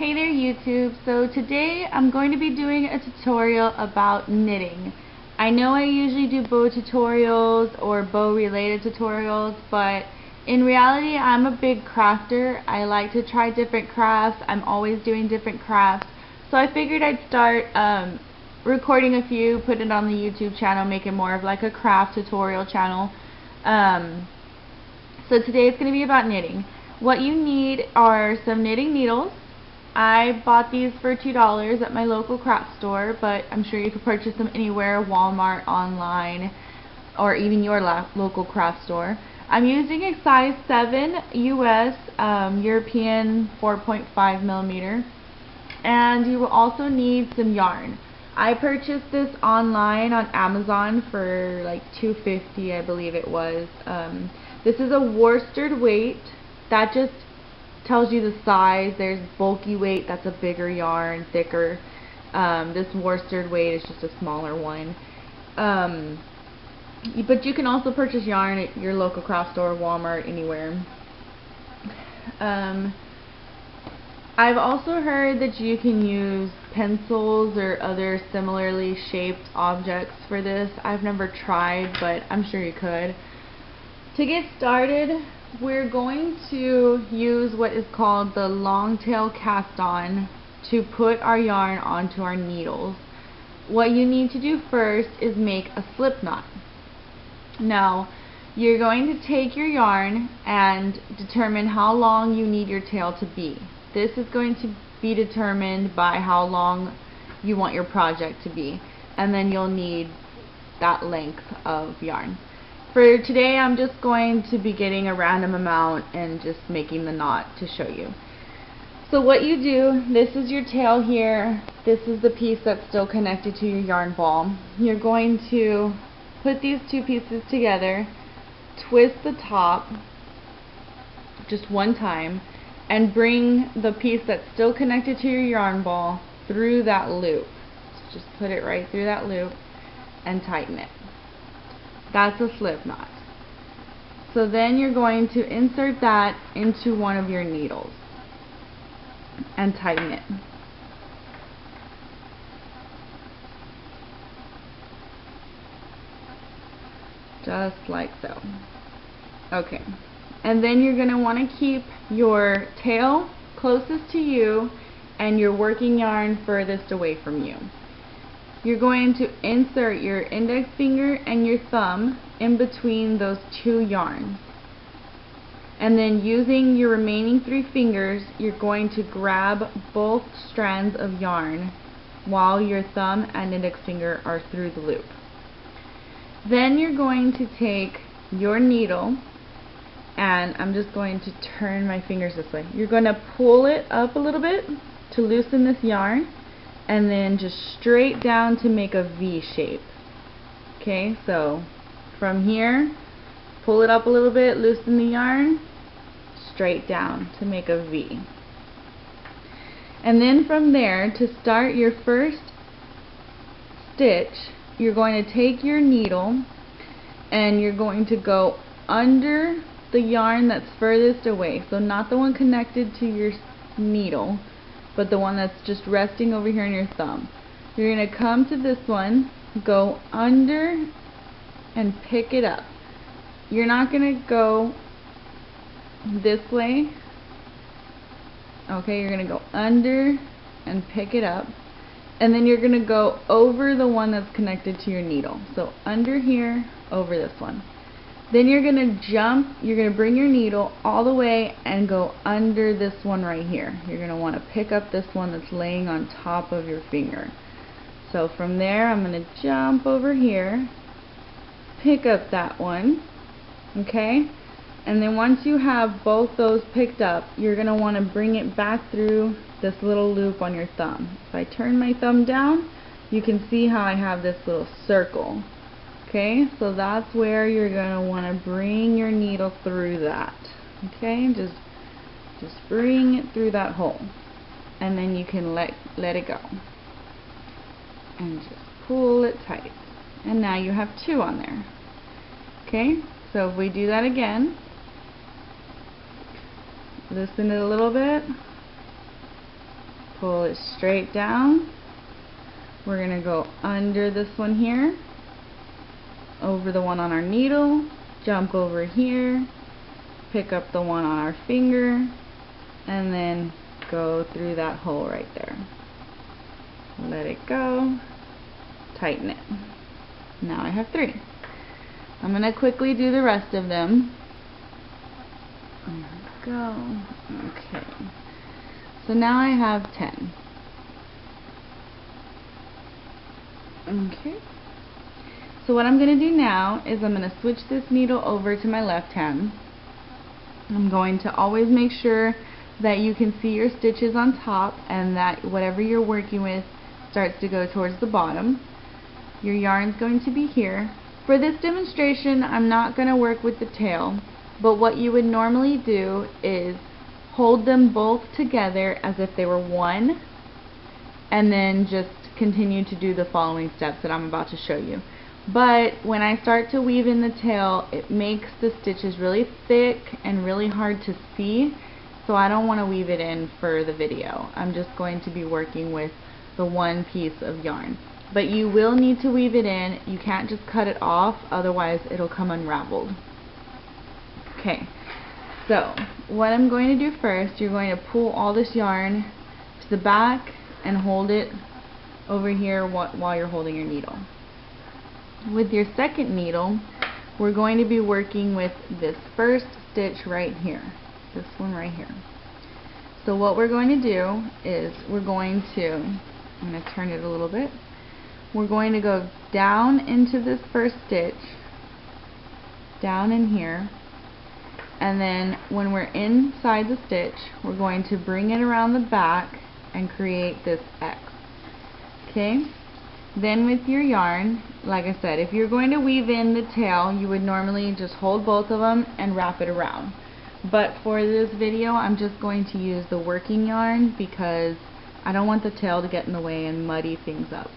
Hey there YouTube, so today I'm going to be doing a tutorial about knitting. I know I usually do bow tutorials or bow related tutorials, but in reality I'm a big crafter. I like to try different crafts. I'm always doing different crafts. So I figured I'd start recording a few, put it on the YouTube channel, make it more of like a craft tutorial channel. So today it's going to be about knitting. What you need are some knitting needles. I bought these for $2 at my local craft store, but I'm sure you could purchase them anywhere, Walmart, online, or even your local craft store. I'm using a size 7 US European 4.5 millimeter, and you will also need some yarn. I purchased this online on Amazon for like $2.50, I believe it was. This is a worsted weight. That just tells you the size. There's bulky weight, that's a bigger yarn, thicker. This worsted weight is just a smaller one. But you can also purchase yarn at your local craft store, Walmart, anywhere. I've also heard that you can use pencils or other similarly shaped objects for this. I've never tried, but I'm sure you could. To get started, we're going to use what is called the long tail cast on to put our yarn onto our needles. What you need to do first is make a slip knot. Now, you're going to take your yarn and determine how long you need your tail to be. This is going to be determined by how long you want your project to be, and then you'll need that length of yarn. For today, I'm just going to be getting a random amount and just making the knot to show you. So what you do, this is your tail here, this is the piece that's still connected to your yarn ball. You're going to put these two pieces together, twist the top just one time, and bring the piece that's still connected to your yarn ball through that loop. So just put it right through that loop and tighten it. That's a slip knot. So then you're going to insert that into one of your needles and tighten it. Just like so. Okay. And then you're going to want to keep your tail closest to you and your working yarn furthest away from you. You're going to insert your index finger and your thumb in between those two yarns. And then using your remaining 3 fingers, you're going to grab both strands of yarn while your thumb and index finger are through the loop. Then you're going to take your needle, and I'm just going to turn my fingers this way. You're going to pull it up a little bit to loosen this yarn, and then just straight down to make a V shape. Okay, so from here, pull it up a little bit, loosen the yarn, straight down to make a V. And then from there, to start your first stitch, you're going to take your needle and you're going to go under the yarn that's furthest away. So not the one connected to your needle, but the one that's just resting over here in your thumb. You're going to come to this one, go under, and pick it up. You're not going to go this way. Okay, you're going to go under and pick it up. And then you're going to go over the one that's connected to your needle. So under here, over this one. Then you're going to jump, you're going to bring your needle all the way and go under this one right here. You're going to want to pick up this one that's laying on top of your finger. So from there, I'm going to jump over here, pick up that one, okay? And then once you have both those picked up, you're going to want to bring it back through this little loop on your thumb. If I turn my thumb down, you can see how I have this little circle. Okay, so that's where you're going to want to bring your needle through that. Okay, just bring it through that hole. And then you can let it go. And just pull it tight. And now you have 2 on there. Okay, so if we do that again, loosen it a little bit, pull it straight down. We're going to go under this one here, over the one on our needle, jump over here, pick up the one on our finger, and then go through that hole right there. Let it go, tighten it. Now I have 3. I'm going to quickly do the rest of them. There we go. Okay. So now I have 10. Okay. So what I'm going to do now is I'm going to switch this needle over to my left hand. I'm going to always make sure that you can see your stitches on top and that whatever you're working with starts to go towards the bottom. Your yarn's going to be here. For this demonstration, I'm not going to work with the tail, but what you would normally do is hold them both together as if they were one, and then just continue to do the following steps that I'm about to show you. But when I start to weave in the tail, it makes the stitches really thick and really hard to see, so I don't want to weave it in for the video. I'm just going to be working with the one piece of yarn. But you will need to weave it in. You can't just cut it off, otherwise it'll come unraveled. Okay, so what I'm going to do first, you're going to pull all this yarn to the back and hold it over here while you're holding your needle. With your second needle, we're going to be working with this first stitch right here, this one right here. So what we're going to do is I'm going to turn it a little bit. We're going to go down into this first stitch, down in here, and then when we're inside the stitch, we're going to bring it around the back and create this X. Okay? Then with your yarn, like I said, if you're going to weave in the tail, you would normally just hold both of them and wrap it around. But for this video, I'm just going to use the working yarn because I don't want the tail to get in the way and muddy things up.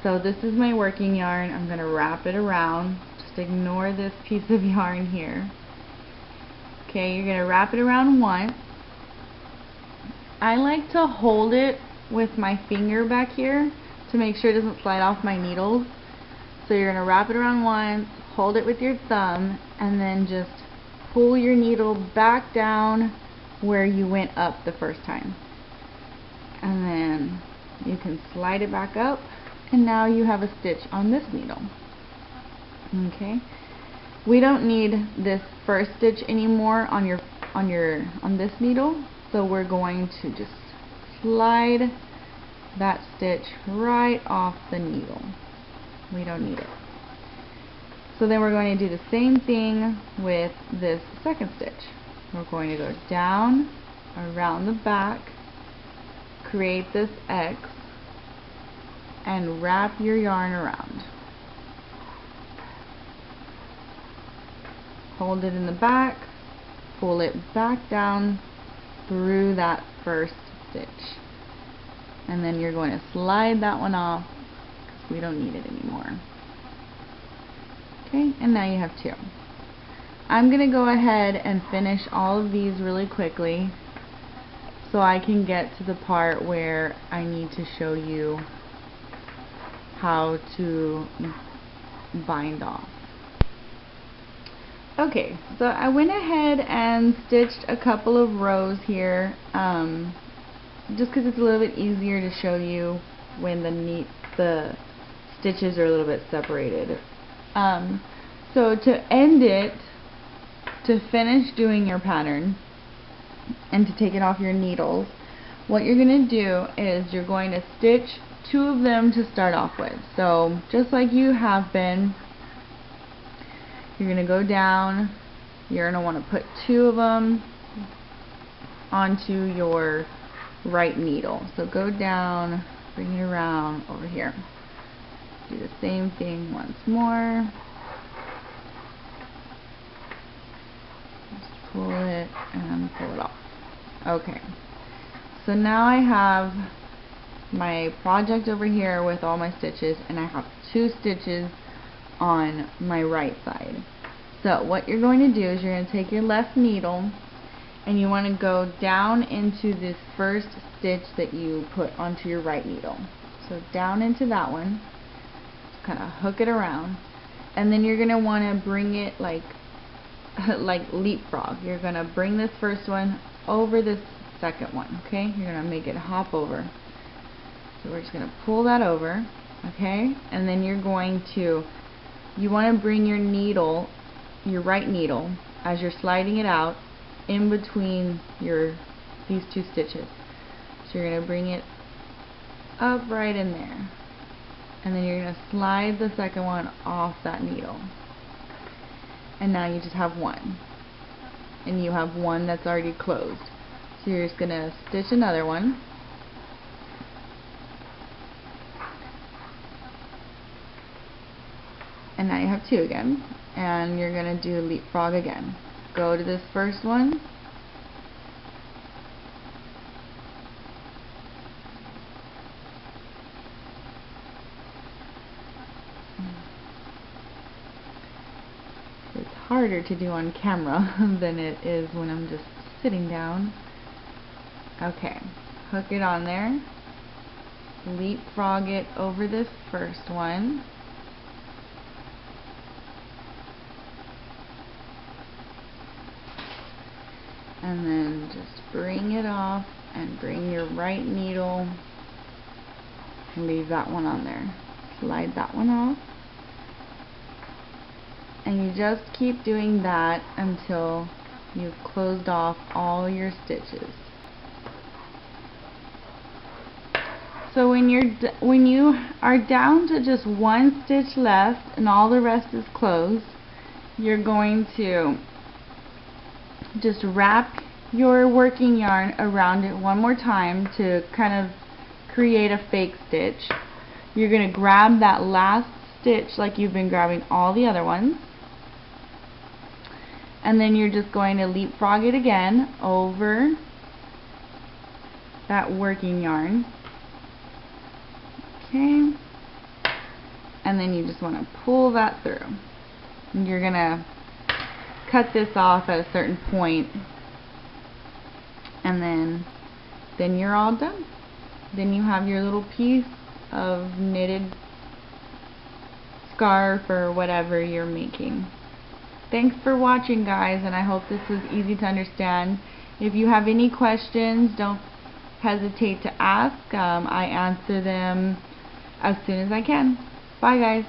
So this is my working yarn. I'm going to wrap it around. Just ignore this piece of yarn here. Okay, you're going to wrap it around once. I like to hold it with my finger back here to make sure it doesn't slide off my needles. So you're going to wrap it around once, hold it with your thumb, and then just pull your needle back down where you went up the first time. And then you can slide it back up, and now you have a stitch on this needle. Okay, we don't need this first stitch anymore on this needle, so we're going to just slide that stitch right off the needle. We don't need it. So then we're going to do the same thing with this second stitch. We're going to go down around the back, create this X, and wrap your yarn around. Hold it in the back, pull it back down through that first stitch. And then you're going to slide that one off because we don't need it anymore. Okay, and now you have 2. I'm going to go ahead and finish all of these really quickly so I can get to the part where I need to show you how to bind off. Okay, so I went ahead and stitched a couple of rows here just because it's a little bit easier to show you when the stitches are a little bit separated. So to end it, to finish doing your pattern and to take it off your needles, what you're going to do is you're going to stitch 2 of them to start off with. So just like you have been, you're going to go down, you're going to want to put 2 of them onto your right needle. So go down, bring it around over here. Do the same thing once more. Just pull it and pull it off. Okay. So now I have my project over here with all my stitches, and I have 2 stitches on my right side. So what you're going to do is you're going to take your left needle and you want to go down into this first stitch that you put onto your right needle. So down into that one, kind of hook it around, and then you're going to want to bring it like leapfrog. You're going to bring this first one over this second one, okay? You're going to make it hop over. So we're just going to pull that over, okay? And then you're going to, you want to bring your needle, your right needle, as you're sliding it out, in between these two stitches. So you're going to bring it up right in there. And then you're going to slide the second one off that needle. And now you just have one. And you have one that's already closed. So you're just going to stitch another one. And now you have two again. And you're going to do leapfrog again. Go to this first one. It's harder to do on camera than it is when I'm just sitting down. Okay, hook it on there. Leapfrog it over this first one. And then just bring it off and bring your right needle and leave that one on there. Slide that one off. And you just keep doing that until you've closed off all your stitches. So when you are down to just one stitch left and all the rest is closed, you're going to just wrap your working yarn around it one more time to kind of create a fake stitch. You're going to grab that last stitch like you've been grabbing all the other ones, and then you're just going to leapfrog it again over that working yarn. Okay, and then you just want to pull that through. And you're going to cut this off at a certain point, and then you're all done. Then you have your little piece of knitted scarf or whatever you're making. Thanks for watching, guys, and I hope this was easy to understand. If you have any questions, don't hesitate to ask. I answer them as soon as I can. Bye, guys.